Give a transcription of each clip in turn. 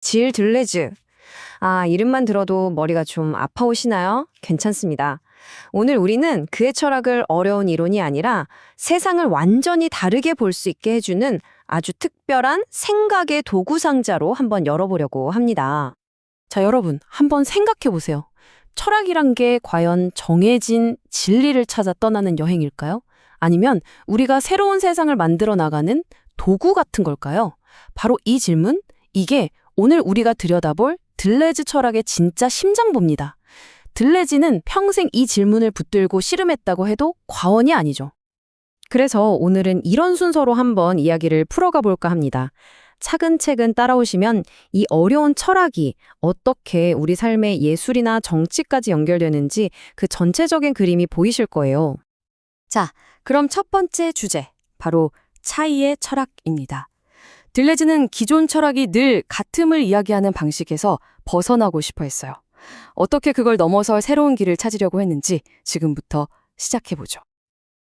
질 들레즈. 이름만 들어도 머리가 좀 아파오시나요? 괜찮습니다. 오늘 우리는 그의 철학을 어려운 이론이 아니라 세상을 완전히 다르게 볼 수 있게 해주는 아주 특별한 생각의 도구 상자로 한번 열어보려고 합니다. 자, 여러분, 한번 생각해 보세요. 철학이란 게 과연 정해진 진리를 찾아 떠나는 여행일까요? 아니면 우리가 새로운 세상을 만들어 나가는 도구 같은 걸까요? 바로 이 질문, 이게 오늘 우리가 들여다볼 들레즈 철학의 진짜 심장부입니다. 들레즈는 평생 이 질문을 붙들고 씨름했다고 해도 과언이 아니죠. 그래서 오늘은 이런 순서로 한번 이야기를 풀어가 볼까 합니다. 차근차근 따라오시면 이 어려운 철학이 어떻게 우리 삶의 예술이나 정치까지 연결되는지 그 전체적인 그림이 보이실 거예요. 자, 그럼 첫 번째 주제, 바로 차이의 철학입니다. 들레즈는 기존 철학이 늘 같음을 이야기하는 방식에서 벗어나고 싶어 했어요. 어떻게 그걸 넘어서 새로운 길을 찾으려고 했는지 지금부터 시작해보죠.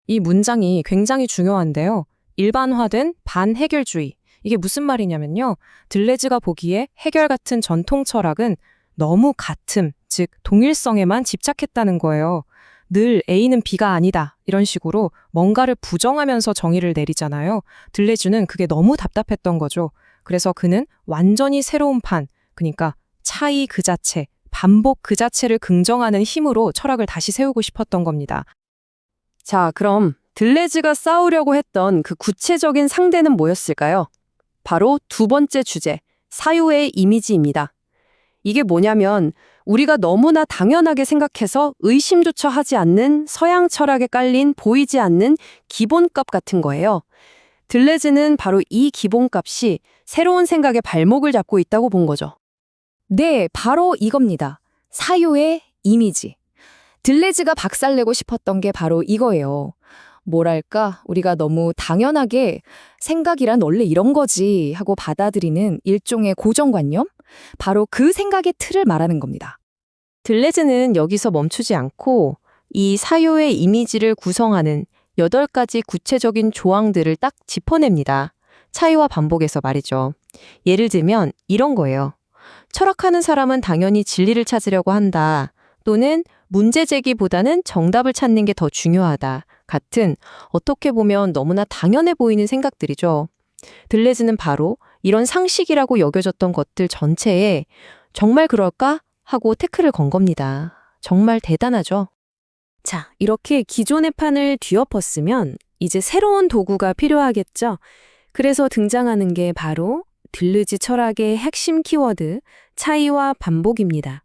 이 문장이 굉장히 중요한데요. 일반화된 반해결주의. 이게 무슨 말이냐면요. 들레즈가 보기에 해결 같은 전통 철학은 너무 같음, 즉 동일성에만 집착했다는 거예요. 늘 A는 B가 아니다 이런 식으로 뭔가를 부정하면서 정의를 내리잖아요. 들레즈는 그게 너무 답답했던 거죠. 그래서 그는 완전히 새로운 판, 그러니까 차이 그 자체, 반복 그 자체를 긍정하는 힘으로 철학을 다시 세우고 싶었던 겁니다. 자, 그럼 들레즈가 싸우려고 했던 그 구체적인 상대는 뭐였을까요? 바로 두 번째 주제, 사유의 이미지입니다. 이게 뭐냐면 우리가 너무나 당연하게 생각해서 의심조차 하지 않는 서양 철학에 깔린 보이지 않는 기본값 같은 거예요. 들레즈는 바로 이 기본값이 새로운 생각의 발목을 잡고 있다고 본 거죠. 네, 바로 이겁니다. 사유의 이미지. 들레즈가 박살내고 싶었던 게 바로 이거예요. 뭐랄까, 우리가 너무 당연하게 생각이란 원래 이런 거지 하고 받아들이는 일종의 고정관념? 바로 그 생각의 틀을 말하는 겁니다. 들레즈는 여기서 멈추지 않고 이 사유의 이미지를 구성하는 8가지 구체적인 조항들을 딱 짚어냅니다. 차이와 반복에서 말이죠. 예를 들면 이런 거예요. 철학하는 사람은 당연히 진리를 찾으려고 한다. 또는 문제 제기보다는 정답을 찾는 게 더 중요하다. 같은 어떻게 보면 너무나 당연해 보이는 생각들이죠. 들레즈는 바로 이런 상식이라고 여겨졌던 것들 전체에 정말 그럴까? 하고 태클을 건 겁니다. 정말 대단하죠? 자, 이렇게 기존의 판을 뒤엎었으면 이제 새로운 도구가 필요하겠죠. 그래서 등장하는 게 바로 들르즈 철학의 핵심 키워드, 차이와 반복입니다.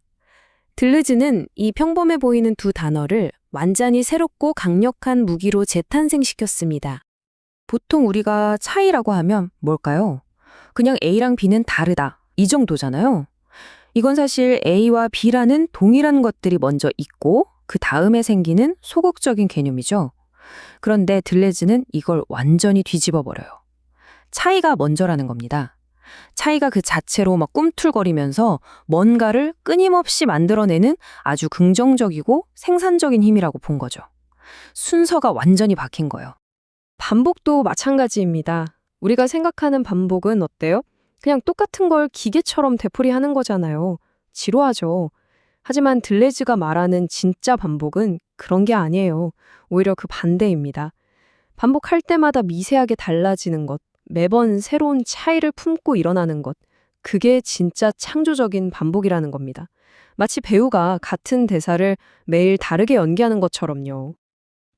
들르즈는 이 평범해 보이는 두 단어를 완전히 새롭고 강력한 무기로 재탄생시켰습니다. 보통 우리가 차이라고 하면 뭘까요? 그냥 A랑 B는 다르다. 이 정도잖아요. 이건 사실 A와 B라는 동일한 것들이 먼저 있고 그 다음에 생기는 소극적인 개념이죠. 그런데 들레즈는 이걸 완전히 뒤집어 버려요. 차이가 먼저라는 겁니다. 차이가 그 자체로 막 꿈틀거리면서 뭔가를 끊임없이 만들어내는 아주 긍정적이고 생산적인 힘이라고 본 거죠. 순서가 완전히 바뀐 거예요. 반복도 마찬가지입니다. 우리가 생각하는 반복은 어때요? 그냥 똑같은 걸 기계처럼 되풀이하는 거잖아요. 지루하죠. 하지만 들레즈가 말하는 진짜 반복은 그런 게 아니에요. 오히려 그 반대입니다. 반복할 때마다 미세하게 달라지는 것, 매번 새로운 차이를 품고 일어나는 것, 그게 진짜 창조적인 반복이라는 겁니다. 마치 배우가 같은 대사를 매일 다르게 연기하는 것처럼요.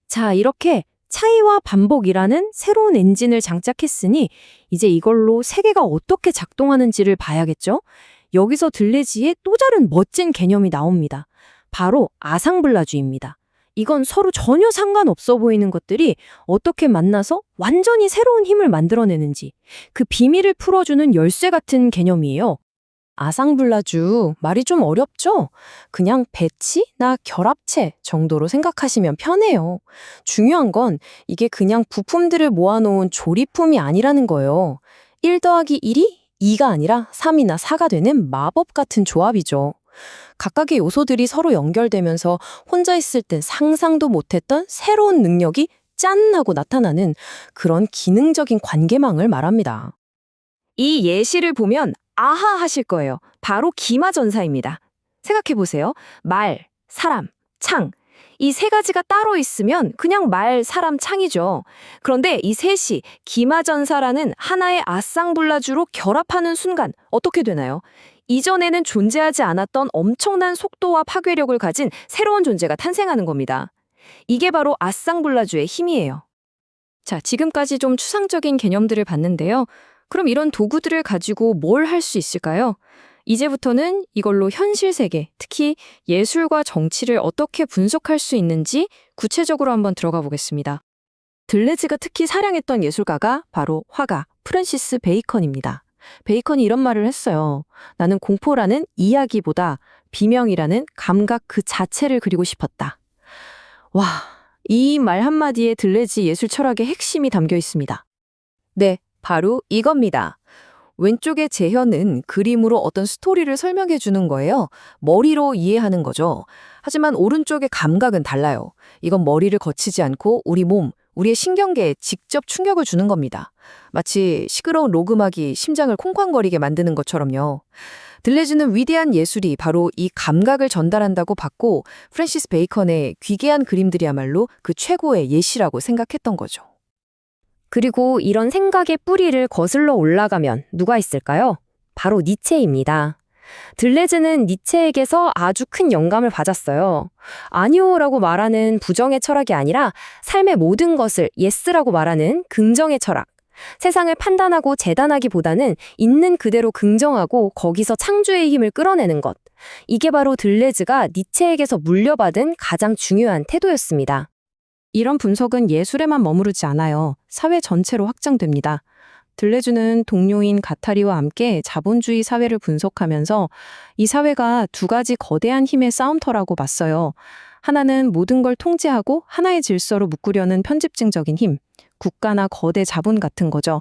자, 이렇게 차이와 반복이라는 새로운 엔진을 장착했으니 이제 이걸로 세계가 어떻게 작동하는지를 봐야겠죠? 여기서 들레즈의 또 다른 멋진 개념이 나옵니다. 바로 아상블라주의입니다. 이건 서로 전혀 상관없어 보이는 것들이 어떻게 만나서 완전히 새로운 힘을 만들어내는지 그 비밀을 풀어주는 열쇠 같은 개념이에요. 아상블라주, 말이 좀 어렵죠? 그냥 배치나 결합체 정도로 생각하시면 편해요. 중요한 건 이게 그냥 부품들을 모아놓은 조립품이 아니라는 거예요. 1 더하기 1이 2가 아니라 3이나 4가 되는 마법 같은 조합이죠. 각각의 요소들이 서로 연결되면서 혼자 있을 땐 상상도 못했던 새로운 능력이 짠 하고 나타나는 그런 기능적인 관계망을 말합니다. 이 예시를 보면 아하 하실 거예요. 바로 기마전사입니다. 생각해 보세요. 말, 사람, 창. 이 세 가지가 따로 있으면 그냥 말, 사람, 창이죠. 그런데 이 셋이 기마전사라는 하나의 아쌍불라주로 결합하는 순간 어떻게 되나요? 이전에는 존재하지 않았던 엄청난 속도와 파괴력을 가진 새로운 존재가 탄생하는 겁니다. 이게 바로 아쌍불라주의 힘이에요. 자, 지금까지 좀 추상적인 개념들을 봤는데요. 그럼 이런 도구들을 가지고 뭘 할 수 있을까요? 이제부터는 이걸로 현실 세계, 특히 예술과 정치를 어떻게 분석할 수 있는지 구체적으로 한번 들어가 보겠습니다. 들레즈가 특히 사랑했던 예술가가 바로 화가 프랜시스 베이컨입니다. 베이컨이 이런 말을 했어요. 나는 공포라는 이야기보다 비명이라는 감각 그 자체를 그리고 싶었다. 와, 이 말 한마디에 들레즈 예술 철학의 핵심이 담겨 있습니다. 네, 바로 이겁니다. 왼쪽의 재현은 그림으로 어떤 스토리를 설명해 주는 거예요. 머리로 이해하는 거죠. 하지만 오른쪽의 감각은 달라요. 이건 머리를 거치지 않고 우리 몸, 우리의 신경계에 직접 충격을 주는 겁니다. 마치 시끄러운 록음악이 심장을 콩쾅거리게 만드는 것처럼요. 들레즈는 위대한 예술이 바로 이 감각을 전달한다고 봤고 프랜시스 베이컨의 귀괴한 그림들이야말로 그 최고의 예시라고 생각했던 거죠. 그리고 이런 생각의 뿌리를 거슬러 올라가면 누가 있을까요? 바로 니체입니다. 들레즈는 니체에게서 아주 큰 영감을 받았어요. 아니오라고 말하는 부정의 철학이 아니라 삶의 모든 것을 예스라고 말하는 긍정의 철학. 세상을 판단하고 재단하기보다는 있는 그대로 긍정하고 거기서 창조의 힘을 끌어내는 것. 이게 바로 들레즈가 니체에게서 물려받은 가장 중요한 태도였습니다. 이런 분석은 예술에만 머무르지 않아요. 사회 전체로 확장됩니다. 들레즈는 동료인 가타리와 함께 자본주의 사회를 분석하면서 이 사회가 두 가지 거대한 힘의 싸움터라고 봤어요. 하나는 모든 걸 통제하고 하나의 질서로 묶으려는 편집증적인 힘, 국가나 거대 자본 같은 거죠.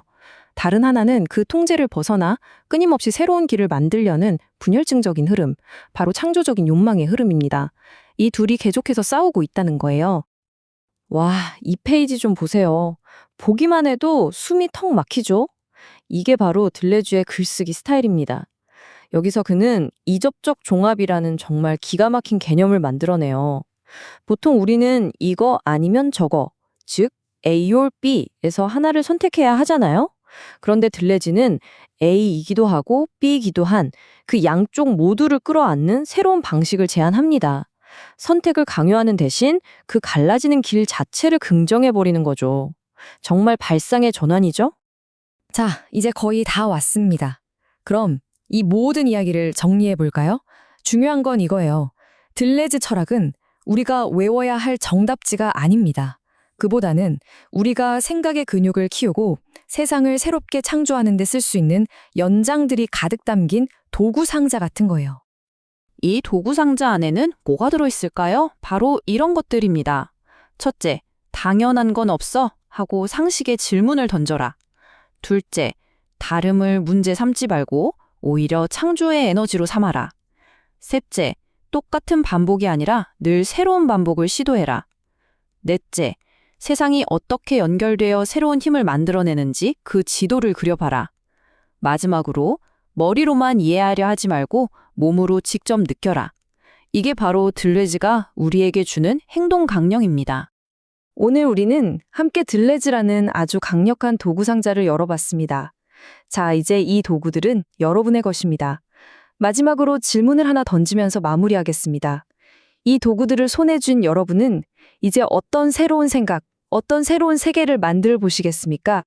다른 하나는 그 통제를 벗어나 끊임없이 새로운 길을 만들려는 분열증적인 흐름, 바로 창조적인 욕망의 흐름입니다. 이 둘이 계속해서 싸우고 있다는 거예요. 와, 이 페이지 좀 보세요. 보기만 해도 숨이 턱 막히죠? 이게 바로 들레즈의 글쓰기 스타일입니다. 여기서 그는 이접적 종합이라는 정말 기가 막힌 개념을 만들어내요. 보통 우리는 이거 아니면 저거, 즉 A or B에서 하나를 선택해야 하잖아요? 그런데 들레즈는 A이기도 하고 B이기도 한 그 양쪽 모두를 끌어안는 새로운 방식을 제안합니다. 선택을 강요하는 대신 그 갈라지는 길 자체를 긍정해버리는 거죠. 정말 발상의 전환이죠? 자, 이제 거의 다 왔습니다. 그럼 이 모든 이야기를 정리해 볼까요? 중요한 건 이거예요. 들레즈 철학은 우리가 외워야 할 정답지가 아닙니다. 그보다는 우리가 생각의 근육을 키우고 세상을 새롭게 창조하는 데 쓸 수 있는 연장들이 가득 담긴 도구 상자 같은 거예요. 이 도구 상자 안에는 뭐가 들어있을까요? 바로 이런 것들입니다. 첫째, 당연한 건 없어 하고 상식의 질문을 던져라. 둘째, 다름을 문제 삼지 말고 오히려 창조의 에너지로 삼아라. 셋째, 똑같은 반복이 아니라 늘 새로운 반복을 시도해라. 넷째, 세상이 어떻게 연결되어 새로운 힘을 만들어내는지 그 지도를 그려봐라. 마지막으로 머리로만 이해하려 하지 말고 몸으로 직접 느껴라. 이게 바로 들레즈가 우리에게 주는 행동 강령입니다. 오늘 우리는 함께 들레즈라는 아주 강력한 도구 상자를 열어봤습니다. 자, 이제 이 도구들은 여러분의 것입니다. 마지막으로 질문을 하나 던지면서 마무리하겠습니다. 이 도구들을 손에 쥔 여러분은 이제 어떤 새로운 생각, 어떤 새로운 세계를 만들어 보시겠습니까?